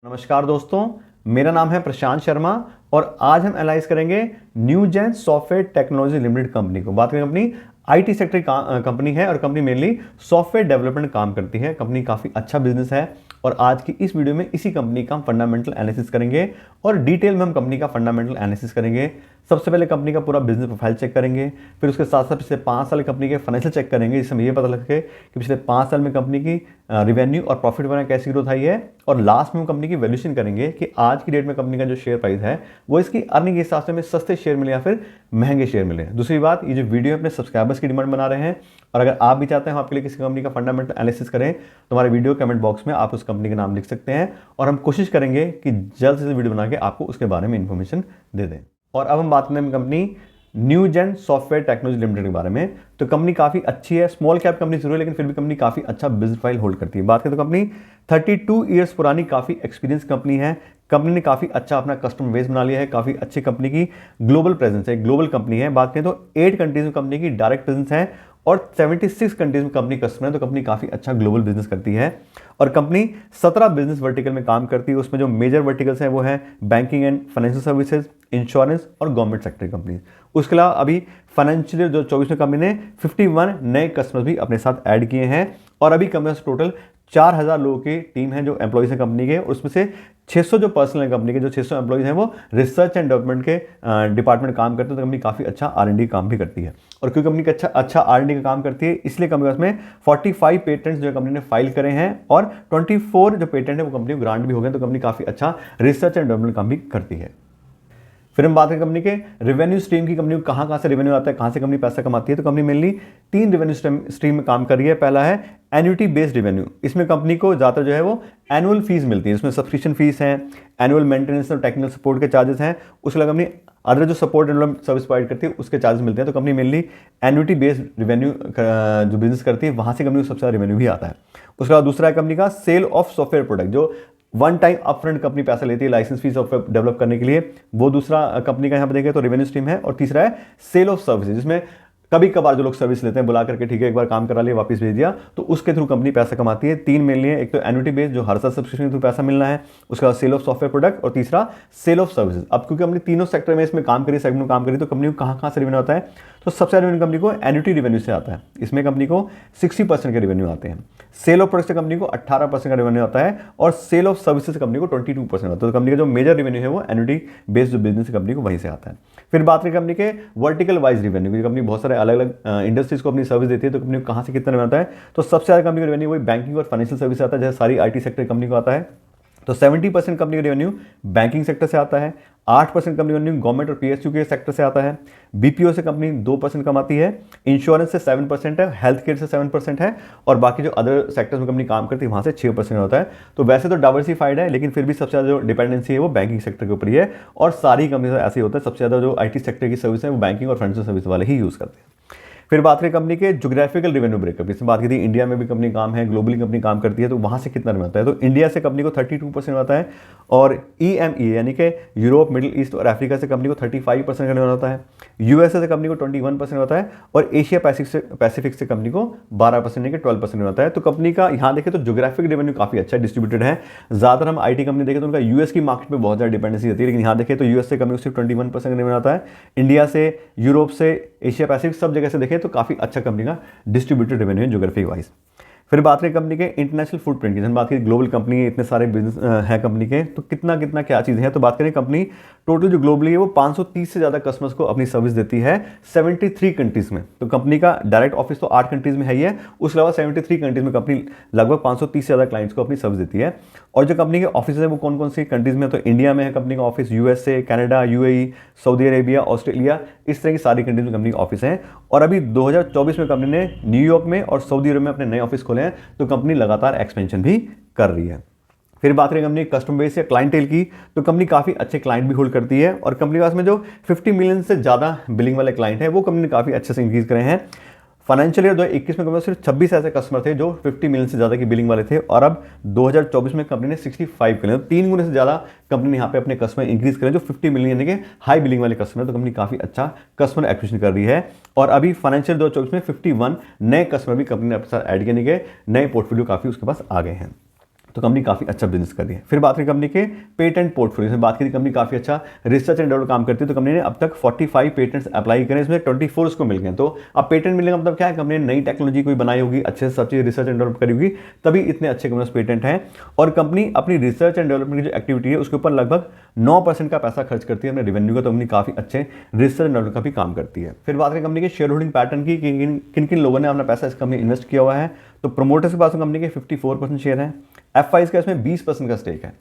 नमस्कार दोस्तों, मेरा नाम है प्रशांत शर्मा और आज हम एनालाइज करेंगे Newgen software technology limited company को। बात करें कंपनी आईटी सेक्टर कंपनी है और कंपनी मेनली सॉफ्टवेयर डेवलपमेंट काम करती है। कंपनी काफ़ी अच्छा बिजनेस है और आज की इस वीडियो में इसी कंपनी का हम फंडामेंटल एनालिसिस करेंगे और डिटेल में हम कंपनी का फंडामेंटल एनालिसिस करेंगे। सबसे पहले कंपनी का पूरा बिजनेस प्रोफाइल चेक करेंगे, फिर उसके साथ साथ पिछले 5 साल कंपनी के फाइनेंशियल चेक करेंगे, जिससे हमें ये पता लगे कि पिछले 5 साल में कंपनी की रिवेन्यू और प्रॉफिट वगैरह कैसी ग्रोथ आई है। और लास्ट में हम कंपनी की वैल्यूएशन करेंगे कि आज की डेट में कंपनी का जो शेयर प्राइस है वो इसकी अर्निंग के हिसाब से हमें सस्ते शेयर मिले या फिर महंगे शेयर मिले। दूसरी बात, ये जो वीडियो है अपने सब्सक्राइबर्स की डिमांड बना रहे हैं और अगर आप भी चाहते हैं हम आपके लिए किसी कंपनी का फंडामेंटल एनालिसिस करें तो हमारे वीडियो कमेंट बॉक्स में आप उस कंपनी का नाम लिख सकते हैं और हम कोशिश करेंगे कि जल्द से वीडियो बना के आपको उसके बारे में इंफॉर्मेशन दे दें। और अब हम बात करें company Newgen software technology limited के बारे में। तो कंपनी काफ़ी अच्छी है, स्मॉल कैप कंपनी जरूर है लेकिन फिर भी कंपनी काफ़ी अच्छा बिजनेस फाइल होल्ड करती है। बात करें तो कंपनी 32 ईयर्स पुरानी काफ़ी एक्सपीरियंस कंपनी है। कंपनी ने काफ़ी अच्छा अपना कस्टमर बेस बना लिया है, काफ़ी अच्छी कंपनी की ग्लोबल प्रेजेंस है, ग्लोबल कंपनी है। बात करें तो 8 कंट्रीज में कंपनी की डायरेक्ट प्रेजेंस है और 76 कंट्रीज में कंपनी कस्टमर है, तो कंपनी काफ़ी अच्छा ग्लोबल बिजनेस करती है। और कंपनी 17 बिजनेस वर्टिकल में काम करती है। उसमें जो मेजर वर्टिकल्स हैं वो है banking and financial services, insurance और गवर्नमेंट सेक्टर कंपनी। उसके अलावा अभी फाइनेंशियल ईयर 2024 में कंपनी ने 51 नए कस्टमर्स भी अपने साथ ऐड किए हैं और अभी कंपनी में टोटल 4000 लोगों की टीम है जो एम्प्लॉइज है कंपनी के। उसमें से 600 जो पर्सनल है कंपनी के, जो 600 एम्प्लॉइज हैं वो रिसर्च एंड डेवलपमेंट के डिपार्टमेंट काम करते हैं। तो कंपनी काफ़ी अच्छा R&D काम भी करती है और क्योंकि कंपनी अच्छा R&D का काम करती है इसलिए कंपनी में 45 पेटेंट्स जो कंपनी ने फाइल करे हैं और 24 जो पेटेंट है वो कंपनी को ग्रांट भी हो गए। तो कंपनी काफ़ी अच्छा रिसर्च एंड डेवलपमेंट काम भी करती है। फिर हम बात करें कंपनी के रेवेन्यू स्ट्रीम की, कंपनी को कहाँ से रेवेन्यू आता है, कहाँ से कंपनी पैसा कमाती है। तो कंपनी मेनली 3 रेवेन्यू स्ट्रीम में काम कर रही है। पहला है एन्युटी बेस्ड रेवेन्यू। इसमें कंपनी को ज़्यादातर जो है वो एनुअल फीस मिलती है। इसमें सब्सक्रिप्शन फीस है, एनुअल मेंटेनेंस और टेक्निकल सपोर्ट के चार्जेस हैं। उसके अलावा कंपनी अदर जो सपोर्ट एंड सर्विस प्रोवाइड करती है उसके चार्जेस मिलते हैं। तो company mainly annuity based revenue जो बिजनेस करती है वहाँ से कंपनी को सबसे ज़्यादा रेवेन्यू भी आता है। उसके बाद दूसरा है कंपनी का सेल ऑफ सॉफ्टवेयर प्रोडक्ट, जो वन टाइम अपफ्रंट कंपनी पैसा लेती है लाइसेंस फीस सॉफ्टवेयर डेवलप करने के लिए, वो दूसरा कंपनी का यहाँ पर देखें तो रेवेन्यू स्ट्रीम है। और तीसरा है सेल ऑफ सर्विसेज, जिसमें कभी कभार जो लोग सर्विस लेते हैं बुला करके, ठीक है एक बार काम करा लिया वापस भेज दिया, तो उसके थ्रू कंपनी पैसा कमाती है। 3 मेनली है, एक तो एन्युटी बेस जो हर साल सब्सक्रिप्शन के थ्रू पैसा मिलना है, उसके बाद सेल ऑफ सॉफ्टवेयर प्रोडक्ट और तीसरा सेल ऑफ सर्विसेज। अब क्योंकि हमने तीनों सेक्टर में इसमें काम करी, सेगमेंट में काम करी, तो कंपनी को कहाँ से रेवेन्यू आता है, तो सबसे ज़्यादा रेवेन्यू कंपनी को एन्युटी रेवेन्यू से आता है। इसमें कंपनी को 60% के रेवेन्यू आते हैं। सेल ऑफ प्रोडक्ट से कंपनी को 18% का रेवेन्यू आता है और सेल ऑफ सर्विसेज से कंपनी को 22% आता है। तो कंपनी का जो मेजर रेवेन्यू है वो एन्युटी बेस्ड जो बिजनेस कंपनी को वहीं से आता है। फिर बात करें कंपनी के वर्टिकल वाइज रेवेन्यू की, कंपनी बहुत सारे अलग अलग इंडस्ट्रीज को अपनी सर्विस देती है, तो कंपनी को कहाँ से कितना रेवेन्यू आता है, तो सबसे ज़्यादा कंपनी का रेवेन्यू वही बैंकिंग और फाइनेंशियल सर्विस आता है, जैसे सारी आईटी सेक्टर कंपनी को आता है। तो 70% कंपनी का रेवेन्यू बैंकिंग सेक्टर से आता है, 8% कंपनी रेवेन्यू गवर्नमेंट और PSU के सेक्टर से आता है, BPO से कंपनी 2% कमाती है, इंश्योरेंस से 7% है, हेल्थ केयर से 7% है और बाकी जो अदर सेक्टर्स में कंपनी काम करती है वहाँ से 6% होता है। तो वैसे तो डाइवर्सिफाइड है लेकिन फिर भी सबसे ज़्यादा जो डिपेंडेंसी है वो बैंकिंग सेक्टर के ऊपर ही है और सारी कंपनी ऐसे ही होता है, सबसे ज़्यादा जो IT सेक्टर की सर्विस है वो बैंकिंग और फाइनेंशियल सर्विस वाले ही यूज़ करते हैं। फिर बात करें कंपनी के ज्योग्राफिकल रेवेन्यू ब्रेकअप, इसमें बात की थी इंडिया में भी कंपनी काम है, ग्लोबली कंपनी काम करती है, तो वहाँ से कितना रेवेन्यू आता है, तो इंडिया से कंपनी को 32% आता है और EME यानी कि यूरोप, मिडिल ईस्ट और अफ्रीका से कंपनी को 35% का रेवेन्यू आता है, USA से कंपनी को 21% होता है और एशिया पैसिफिक से कंपनी को 12% यानी कि 12% होता है। तो कंपनी का यहाँ देखें तो ज्योग्राफिक रेवेन्यू काफ़ी अच्छा डिस्ट्रीब्यूटेड है। ज़्यादातर हम IT कंपनी देखें तो उनका US की मार्केट में बहुत ज़्यादा डिपेंडेंसी रहती है, लेकिन यहाँ देखें तो US से कंपनी को सिर्फ 21% रेवेन्यू आता है, इंडिया से, यूरोप से, एशिया पैसिफिक सब जगह से देखें तो काफ़ी अच्छा कंपनी का डिस्ट्रीब्यूटेड रेवेन्यू है ज्योग्राफिक वाइज। फिर बात करें कंपनी के इंटरनेशनल फुटप्रिंट की, जब बात करें ग्लोबल कंपनी है, इतने सारे बिजनेस है कंपनी के, तो कितना कितना क्या चीज़ें हैं। तो बात करें कंपनी टोटल जो ग्लोबली है वो 530 से ज़्यादा कस्टमर्स को अपनी सर्विस देती है 73 कंट्रीज़ में। तो कंपनी का डायरेक्ट ऑफिस तो 8 कंट्रीज़ में है ही है, उसके अलावा 73 कंट्रीज़ में कंपनी लगभग 530 से ज़्यादा क्लाइंट्स को अपनी सर्विस देती है। और जो कंपनी के ऑफिस है वो कौन कौन सी कंट्रीज़ में, तो इंडिया में है कंपनी का office, USA, Canada, UAE, Saudi Arabia, Australia, इस तरह की सारी कंट्रीज में कंपनी के ऑफिस हैं। और अभी 2024 में कंपनी ने न्यूयॉर्क में और सऊदी अरब में अपने नए ऑफिस खोले हैं, तो कंपनी लगातार एक्सपेंशन भी कर रही है। फिर बात करें कंपनी कस्टमर बेस या क्लाइंटेल की, तो कंपनी काफ़ी अच्छे क्लाइंट भी होल्ड करती है और कंपनी के पास में जो 50 मिलियन से ज़्यादा बिलिंग वाले क्लाइंट हैं वो कंपनी ने काफ़ी अच्छे से इंक्रीज करे हैं। फाइनेंशियल ईयर 2021 में कंपनी सिर्फ 26 ऐसे कस्टमर थे जो 50 मिलियन से ज़्यादा की बिलिंग वाले थे और अब 2024 में कंपनी ने 65 के लिए 3 गुने से ज़्यादा कंपनी ने यहाँ पे अपने कस्टमर इंक्रीज करें जो 50 मिलियन यानी कि हाई बिलिंग वाले कस्टमर। तो कंपनी काफ़ी अच्छा कस्टमर एक्विजिशन कर रही है और अभी फाइनेंशियल 2024 में 51 नए कस्टमर भी कंपनी ने अपने साथ ऐड करने के नए पोर्टफोलियो काफ़ी उसके पास आ गए हैं। तो कंपनी काफ़ी अच्छा बिजनेस कर रही है। फिर बात करें कंपनी के पेटेंट पोर्टफोलियो में, बात करी कंपनी काफ़ी अच्छा रिसर्च एंड डेवलप काम करती है। तो कंपनी ने अब तक 45 पेटेंट्स अप्लाई करें, इसमें 24 उसको मिल गए। तो अब पेटेंट मिलने का मतलब क्या है, कंपनी ने नई टेक्नोलॉजी कोई बनाई होगी, अच्छे से सब चीज़ रिसर्च एंड डेवलप करी होगी, तभी इतने अच्छे कंपनी पेटेंट हैं। और कंपनी अपनी रिसर्च एंड डेवलपमेंट की जो एक्टिविटी है उसके ऊपर लगभग 9% का पैसा खर्च करती है अपने रेवेन्यू का। तो कंपनी काफ़ी अच्छे रिसर्च एंड डेवलपमेंट का भी काम करती है। फिर बात करें कंपनी के शेयर होल्डिंग पैटर्न की, किन किन लोगों ने अपना पैसा इस कंपनी इन्वेस्ट किया हुआ है। तो प्रोमोटर्स के पास कंपनी के 54% शेयर है, एफआईज का इसमें 20% का स्टेक है,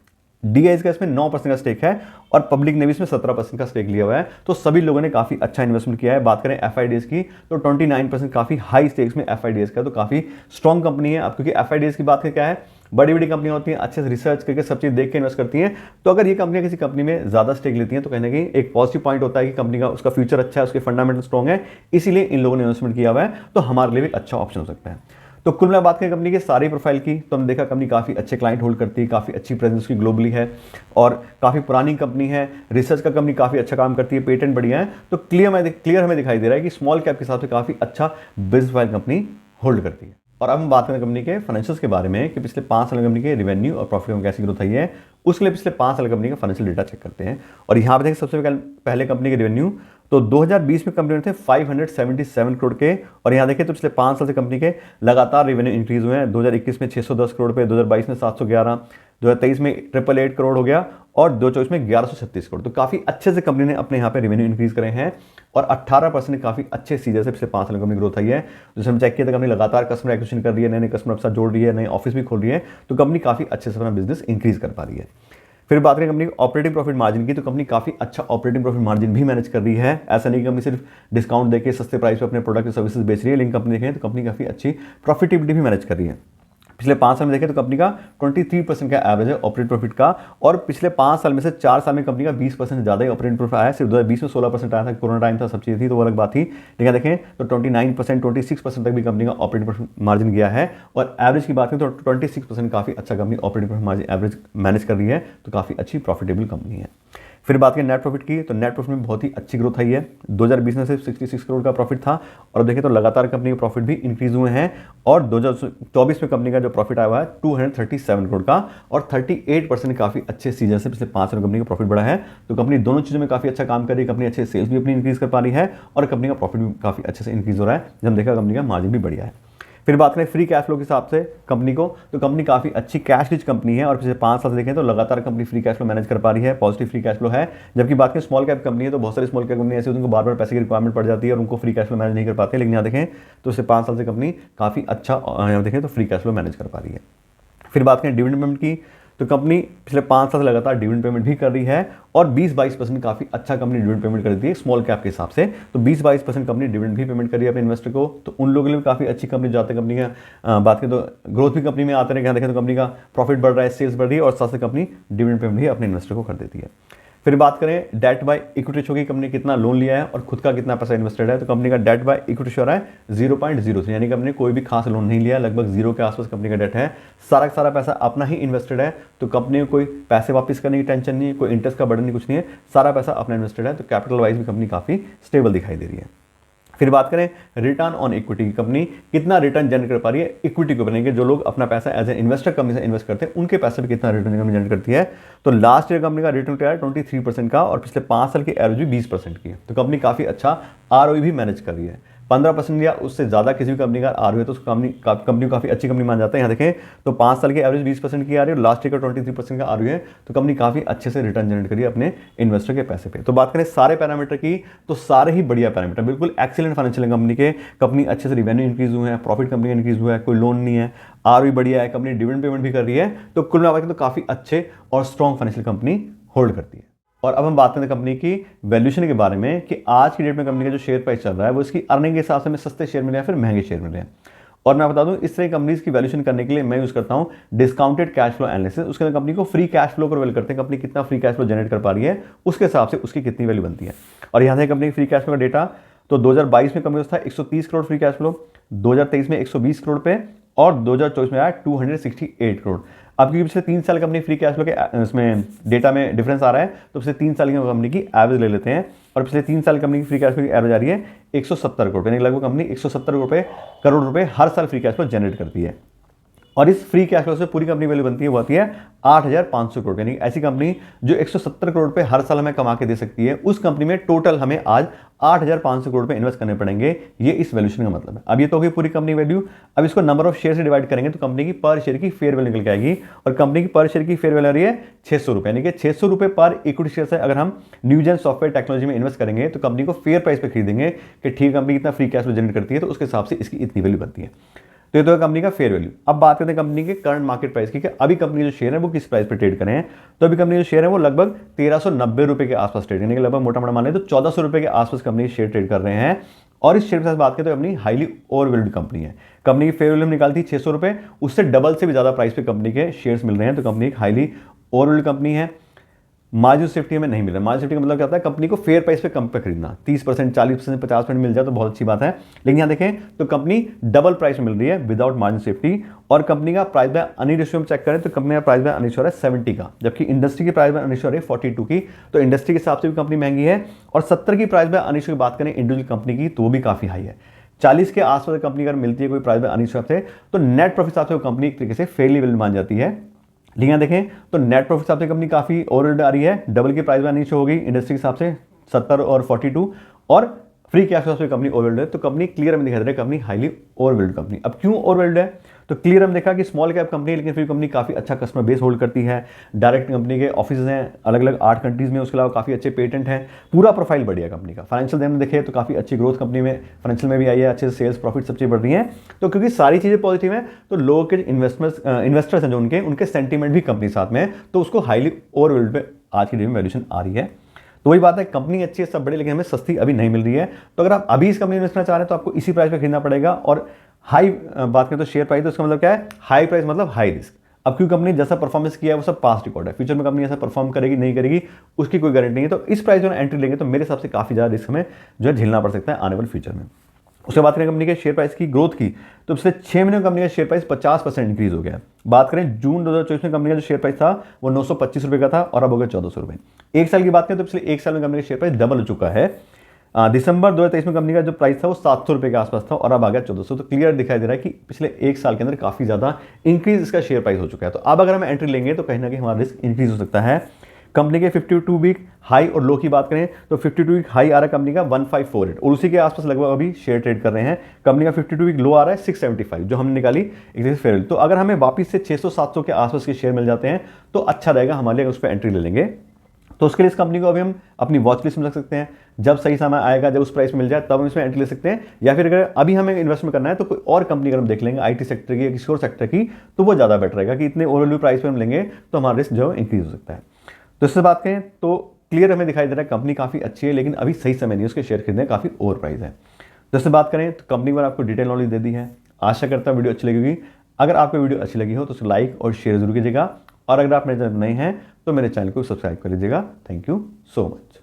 डीआईज का इसमें 9% का स्टेक है और पब्लिक ने भी इसमें 17% का स्टेक लिया हुआ है। तो सभी लोगों ने काफ़ी अच्छा इन्वेस्टमेंट किया है। बात करें एफआईडीएस की तो 29% काफ़ी हाई स्टेक्स में एफआईडीएस का, तो काफ़ी स्ट्रॉन्ग कंपनी है। अब क्योंकि एफआईडीएस की बात करें क्या है, बड़ी बड़ी कंपनियां होती हैं, अच्छे से रिसर्च करके सब चीज़ देख के इन्वेस्ट करती हैं। तो अगर ये कंपनियां किसी कंपनी में ज़्यादा स्टेक लेती हैं तो कहीं ना कहीं एक पॉजिटिव पॉइंट होता है कि कंपनी का उसका फ्यूचर अच्छा है, उसके फंडामेंटल स्ट्रॉन्ग है, इसीलिए इन लोगों ने इन्वेस्टमेंट किया हुआ है। तो हमारे लिए भी अच्छा ऑप्शन हो सकता है। तो कुल मिला बात करें कंपनी के सारी प्रोफाइल की, तो हमने देखा कंपनी काफ़ी अच्छे क्लाइंट होल्ड करती है, काफ़ी अच्छी प्रेजेंस की ग्लोबली है और काफ़ी पुरानी कंपनी है। रिसर्च का कंपनी काफ़ी अच्छा काम करती है, पेटेंट बढ़िया है। तो क्लियर हमें दिखाई दे रहा है कि स्मॉल कैप के हिसाब से काफ़ी अच्छा बिजनेस प्रोफाइल कंपनी होल्ड करती है। और अब हम बात करें कंपनी के फाइनेंशियल्स के बारे में कि पिछले 5 साल कंपनी के रेवेन्यू और प्रॉफिट में कैसी ग्रोथ आई है। उसके लिए पिछले 5 साल कंपनी का फाइनेंशियल डेटा चेक करते हैं। और यहाँ पे देखें सबसे पहले कंपनी के रेवेन्यू, तो 2020 में कंपनी थे 577 करोड़ के, और यहाँ देखें तो पिछले 5 साल से कंपनी के लगातार रेवेन्यू इंक्रीज हुए हैं। 2021 में 610 करोड़ पे, 2022 में 711, 2023 में 888 करोड़ हो गया और 2024 में 1136 करोड़। तो काफ़ी अच्छे से कंपनी ने अपने यहाँ पे रेवेन्यू इंक्रीज करे हैं और 18% काफ़ी अच्छे सीजन से पिछले 5 साल कंपनी ग्रोथ आई है। जैसे हम चेक किया था कंपनी लगातार कस्टमर एक्विजिशन कर रही है, नए कस्टमर के साथ जोड़ रही है, नए ऑफिस भी खोल रही है। तो कंपनी काफ़ी अच्छे से अपना बिजनेस इंक्रीज कर पा रही है। फिर बात करें कंपनी ऑपरेटिंग प्रॉफिट मार्जिन की, तो कंपनी काफ़ी अच्छा ऑपरेटिंग प्रॉफिट मार्जिन भी मैनेज कर रही है। ऐसा नहीं कि कंपनी सिर्फ डिस्काउंट देके सस्ते प्राइस पे अपने प्रोडक्ट और सर्विसेज बेच रही है, लेकिन कंपनी देखें तो कंपनी काफ़ी अच्छी प्रॉफिटेबिलिटी भी मैनेज कर रही है। पिछले 5 साल में देखें तो कंपनी का 23% का एवरेज है ऑपरेटिंग प्रॉफिट का, और पिछले 5 साल में से 4 साल में कंपनी का 20% ज़्यादा ही ऑपरेटिंग प्रॉफिट आया है। सिर्फ 2020 में 16% आया था, कोरोना टाइम था, सब चीज़ थी तो वो अलग बात थी। लेकिन देखें तो 29%, 26% तक भी कंपनी का ऑपरेटिंग प्रॉफिट मार्जिन गया है। और एवरेज की बात करें तो 26% काफ़ी अच्छा company operating profit margin average manage कर रही है। तो काफ़ी अच्छी प्रॉफिटेबल कंपनी है। फिर बात करें नेट प्रॉफिट की, तो नेट प्रॉफिट में बहुत ही अच्छी ग्रोथ आई है। 2020 में सिर्फ 66 करोड़ का प्रॉफिट था, और देखें तो लगातार कंपनी के प्रॉफिट भी इंक्रीज हुए हैं। और 2024 में कंपनी का जो प्रॉफिट आया हुआ है 237 करोड़ का, और 38% काफ़ी अच्छे सीजन से पिछले 5 साल कंपनी का प्रॉफिट बढ़ा है। तो कंपनी दोनों चीज़ों में काफ़ी अच्छा काम कर रही है। कंपनी अच्छे सेल्स भी अपनी इंक्रीज कर पा रही है और कंपनी का प्रॉफिट भी काफ़ी अच्छे से इंक्रीज हो रहा है। जब हम देखा कंपनी का मार्जिन भी बढ़िया है। फिर बात करें फ्री कैश फ्लो के हिसाब से कंपनी को, तो कंपनी काफ़ी अच्छी कैश रिच कंपनी है और पिछले 5 साल से देखें तो लगातार company free cash flow manage कर पा रही है, पॉजिटिव फ्री कैश फ्लो है। जबकि बात करें स्मॉल कैप कंपनी है तो बहुत सारी स्मॉल कैप कंपनी ऐसी होती है उनको बार बार पैसे की रिक्वायरमेंट पड़ जाती है और उनको फ्री कैश फ्लो मैनेज नहीं कर पाते। लेकिन यहाँ देखें तो पिछले 5 साल से कंपनी काफ़ी अच्छा यहाँ देखें तो फ्री कैश फ्लो मैनेज कर पा रही है। फिर बात करें डिविडेंड पेमेंट की, तो कंपनी पिछले 5 साल से लगातार डिविडेंड पेमेंट भी कर रही है और 20-22% काफ़ी अच्छा कंपनी डिविडेंड पेमेंट करती है स्मॉल कैप के हिसाब से। तो 20-22% कंपनी डिविडेंड भी पेमेंट कर रही है अपने इन्वेस्टर को। तो उन लोगों के लिए भी काफ़ी अच्छी कंपनी जाते हैं। कंपनी का बात करें तो ग्रोथ भी कंपनी में आते हैं, देखें तो कंपनी का प्रॉफिट बढ़ रहा है, सेल्स बढ़ रही है और साथ से कंपनी डिविडेंड पेमेंट भी अपने इन्वेस्टर को कर देती है। फिर बात करें डेट बाय इक्विटी रेशियो की, कंपनी कितना लोन लिया है और खुद का कितना पैसा इन्वेस्टेड है। तो कंपनी का डेट बाय इक्विटी रेशियो रहा है 0.03, यानी कंपनी ने कोई भी खास लोन नहीं लिया, लगभग 0 के आसपास कंपनी का डेट है। सारा का सारा पैसा अपना ही इन्वेस्टेड है। तो कंपनी को कोई पैसे वापस करने की टेंशन नहीं है, कोई इंटरेस्ट का बर्डन नहीं, कुछ नहीं है, सारा पैसा अपना इन्वेस्टेड है। तो कैपिटल वाइज भी कंपनी काफ़ी स्टेबल दिखाई दे रही है। फिर बात करें रिटर्न ऑन इक्विटी की, कंपनी कितना रिटर्न जनरेट कर पा रही है इक्विटी को बनेंगे, जो लोग अपना पैसा एज ए इन्वेस्टर कंपनी से इन्वेस्ट करते हैं उनके पैसे पे कितना रिटर्न कंपनी जनरेट करती है। तो लास्ट ईयर कंपनी का रिटर्न क्या है 23% का, और पिछले 5 साल की एवरेज भी 20% की है। तो कंपनी काफ़ी अच्छा ROE भी मैनेज कर रही है। 15% या उससे ज़्यादा किसी भी कंपनी का ROE है तो उस कंपनी को काफ़ी अच्छी कंपनी मान जाता है। यहाँ देखें तो 5 साल की एवरेज 20% की आ रही है और लास्ट ईयर का 23% का ROE है। तो कंपनी काफ़ी अच्छे से रिटर्न जनरेट करी है अपने इन्वेस्टर के पैसे पे। तो बात करें सारे पैरामीटर की, तो सारे ही बढ़िया पैरामीटर, बिल्कुल एक्सीलेंट फाइनेंशियल कंपनी के। कंपनी अच्छे से रिवेन्यू इंक्रीज हुए हैं, प्रॉफिट कंपनी का इंक्रीज हुआ है, कोई लोन नहीं है, ROE बढ़िया है, कंपनी डिविडेंड पेमेंट भी कर रही है। तो कुल मिलाकर तो काफ़ी अच्छे और स्ट्रॉन्ग फाइनेंशियल कंपनी होल्ड करती है। और अब हम बात करते हैं कंपनी की वैल्यूएशन के बारे में कि आज की डेट में कंपनी का जो शेयर प्राइस चल रहा है वो इसकी अर्निंग के हिसाब से हमें सस्ते शेयर मिले हैं फिर महंगे शेयर मिले हैं। और मैं बता दूं इस तरह कंपनीज की वैल्यूएशन करने के लिए मैं यूज करता हूं डिस्काउंटेड कैश फ्लो एनालिसिस। उसके अंदर कंपनी को फ्री कैश फ्लो को वैल्यू करते हैं, कंपनी कितना फ्री कैश फ्लो जनरेट कर पा रही है उसके हिसाब से उसकी कितनी वैल्यू बनती है। और यहाँ से कंपनी फ्री कैश फ्लो का डेटा, तो 2022 में कंपनी था 130 करोड़ फ्री कैश फ्लो, 2023 में 120 करोड़ पे, और 2024 में आया 268 करोड़। अब क्योंकि पिछले 3 साल कंपनी फ्री कैश फ्लो के इसमें डेटा में डिफरेंस आ रहा है तो पिछले 3 साल की कंपनी की एवरेज ले लेते हैं, और पिछले 3 साल कंपनी की फ्री कैश फ्लो की एवरेज आ रही है 170 करोड़, यानी लगभग कंपनी 170 करोड़ रुपए हर साल फ्री कैश फ्लो जनरेट करती है। और इस फ्री कैश फ्लो से पूरी कंपनी वैल्यू बनती है, वो आती है 8,500 करोड़। यानी ऐसी कंपनी जो 170 करोड़ पे हर साल हमें कमा के दे सकती है, उस कंपनी में टोटल हमें आज 8,500 करोड़ पे इन्वेस्ट करने पड़ेंगे। ये इस वैल्यूएशन का मतलब है। अब ये तो होगी पूरी कंपनी वैल्यू। अब इसको नंबर ऑफ शेयर से डिवाइड करेंगे तो कंपनी की पर शेयर की फेयर वैल्यू निकल के आएगी, और कंपनी की पर शेयर की फेयर वैल्यू आ रही है 600 रुपये। यानी कि 600 रुपये पर इक्विटी शेयर से अगर हम न्यूजेन सॉफ्टवेयर टेक्नोलॉजी में इन्वेस्ट करेंगे तो कंपनी को फेयर प्राइस पे खरीदेंगे कि ठीक कंपनी कितना फ्री कैश फ्लो जनरेट करती है, तो उसके हिसाब से इसकी इतनी वैल्यू बनती है। तो ये तो है कंपनी का फेयर वैल्यू। अब बात करते हैं कंपनी के करंट मार्केट प्राइस की कि अभी कंपनी जो शेयर है वो किस प्राइस पे ट्रेड करें हैं। तो अभी कंपनी जो शेयर है वो लगभग 1390 रुपये के आसपास ट्रेड, यानी कि लगभग मोटा मोटा मान लें तो 1400 रुपये के आसपास कंपनी शेयर ट्रेड कर रहे हैं। और इस शेयर के साथ बात करें तो कंपनी हाईली ओवरवैल्यूड कंपनी है। कंपनी की फेयर वैल्यू निकालती है 600 रुपये, उससे डबल से भी ज्यादा प्राइस पे कंपनी के शेयर्स मिल रहे हैं, तो कंपनी एक हाईली ओवरवैल्यूड कंपनी है। मार्जिन सेफ्टी में नहीं मिल रहा। मार्जिन सेफ्टी का मतलब क्या होता है, कंपनी को फेयर प्राइस पे कम पे खरीदना। 30%, 40%, 50% मिल जाए तो बहुत अच्छी बात है, लेकिन यहाँ देखें तो कंपनी डबल प्राइस में मिल रही है विदाउट मार्जिन सेफ्टी। और कंपनी का प्राइस बाय अर्निंग रेशियो में चेक करें तो कंपनी का प्राइस बाय अर्निंग रेशियो है 70 का, जबकि इंडस्ट्री की प्राइस बाय अर्निंग रेशियो है 42 की। तो इंडस्ट्री के हिसाब से भी कंपनी महंगी है। और 70 की प्राइस बाय अर्निंग रेशियो की बात करें इंडिविजुअल कंपनी की तो वो भी काफी हाई है। 40 के आसपास कंपनी अगर मिलती है कोई प्राइस बाय अर्निंग रेशियो से, तो नेट प्रॉफिट हिसाब से वो कंपनी एक तरीके से फेयरली वैल्यू मान जाती है। लेकिन यहाँ देखें तो नेट प्रॉफिट हिसाब से कंपनी काफी ओवरवैल्यूड आ रही है। डबल की प्राइस में नीचे होगी इंडस्ट्री के हिसाब से 70 और 42, और फ्री कैश फ्लो से कंपनी ओवरवैल्यूड है। तो कंपनी क्लियर में दिखाई दे रहा है कंपनी हाईली ओवरवैल्यूड कंपनी। अब क्यों ओवरवैल्यूड है, तो क्लियर हम देखा कि स्मॉल कैप कंपनी है, लेकिन फिर कंपनी काफी अच्छा कस्टमर बेस होल्ड करती है। डायरेक्ट कंपनी के ऑफिस हैं अलग अलग 8 कंट्रीज में, उसके अलावा काफी अच्छे पेटेंट हैं। पूरा प्रोफाइल बढ़िया कंपनी का। फाइनेंशियल में देखें तो काफी अच्छी ग्रोथ कंपनी में फाइनेंशियल में भी आई है, अच्छे सेल्स प्रॉफिट सब चीज़ बढ़ रही है। तो क्योंकि सारी चीजें पॉजिटिव है, तो लोगों के इन्वेस्टर्स हैं जो उनके सेंटीमेंट भी कंपनी साथ में है, तो उसको हाईली ओवरवैल्यूड पे आज की डेट में वैल्यूएशन आ रही है। तो वही बात है, कंपनी अच्छी है सब बड़े, लेकिन हमें सस्ती अभी नहीं मिल रही है। तो अगर आप अभी इस कंपनी में इन्वेस्ट करना चाह रहे हैं तो आपको इसी प्राइस पे खरीदना पड़ेगा। और हाई बात करें तो शेयर प्राइस, तो इसका मतलब क्या है, हाई प्राइस मतलब हाई रिस्क। अब क्यों कंपनी जैसा परफॉर्मेंस किया है वो सब पास्ट रिकॉर्ड है, फ्यूचर में कंपनी ऐसा परफॉर्म करेगी नहीं करेगी उसकी कोई गारंटी नहीं है। तो इस प्राइस में एंट्री लेंगे तो मेरे हिसाब से काफी ज्यादा रिस्क हमें जो है झेलना पड़ सकता है आने वाले फ्यूचर में। उसके बात करें कंपनी के शेयर प्राइस की ग्रोथ की, तो पिछले 6 महीने में कंपनी का शेयर प्राइस 50% इंक्रीज हो गया है। बात करें जून 2024 में कंपनी का जो शेयर प्राइस था वो 925 रुपये का था और अब हो गया 1400 रुपये। एक साल की बात करें तो पिछले एक साल में कंपनी का शेयर प्राइस डबल हो चुका है। दिसंबर 2023 में कंपनी का जो प्राइस था वो 700 रुपये के आसपास था और अब आ गया 1400। तो क्लियर दिखाई दे रहा है कि पिछले एक साल के अंदर काफी ज्यादा इंक्रीज इसका शेयर प्राइस हो चुका है। तो अब अगर हम एंट्री लेंगे तो कहीं ना कहीं हमारा रिस्क इंक्रीज हो सकता है। कंपनी के 52 वीक हाई और लो की बात करें तो 52 वीक हाई आ रहा है कंपनी का 1548 और उसी के आसपास लगभग अभी शेयर ट्रेड कर रहे हैं। कंपनी का 52 वीक लो आ रहा है 675, जो हमने निकाली एक तरह से फेयर। तो अगर हमें वापस से 600-700 के आसपास के शेयर मिल जाते हैं तो अच्छा रहेगा हमारे लिए, उस पर एंट्री ले लेंगे। तो उसके लिए इस कंपनी को अभी हम अपनी वॉच लिस्ट में रख सकते हैं। जब सही समय आएगा, जब उस प्राइस में मिल जाए तब हम इसमें एंट्री ले सकते हैं। या फिर अगर अभी हमें इन्वेस्टमेंट करना है तो कोई और कंपनी अगर हम देख लेंगे आईटी सेक्टर की या किसी और सेक्टर की, तो वो ज़्यादा बेटर रहेगा कि इतने ओवरवैल्यू प्राइस पे हम लेंगे तो हमारा रिस्क जो है इंक्रीज हो सकता है। तो इससे बात करें तो क्लियर हमें दिखाई दे रहा है कंपनी काफ़ी अच्छी है, लेकिन अभी सही समय नहीं, उसके शेयर खरीदने काफ़ी ओवर प्राइस है। तो इससे बात करें तो कंपनी पर आपको डिटेल नॉलेज दे दी है। आशा करता हूँ वीडियो अच्छी लगेगी। अगर आपको वीडियो अच्छी लगी हो तो उसे लाइक और शेयर जरूर कीजिएगा, और अगर आप मेरे चैनल नए हैं तो मेरे चैनल को सब्सक्राइब कर लीजिएगा। Thank you so much.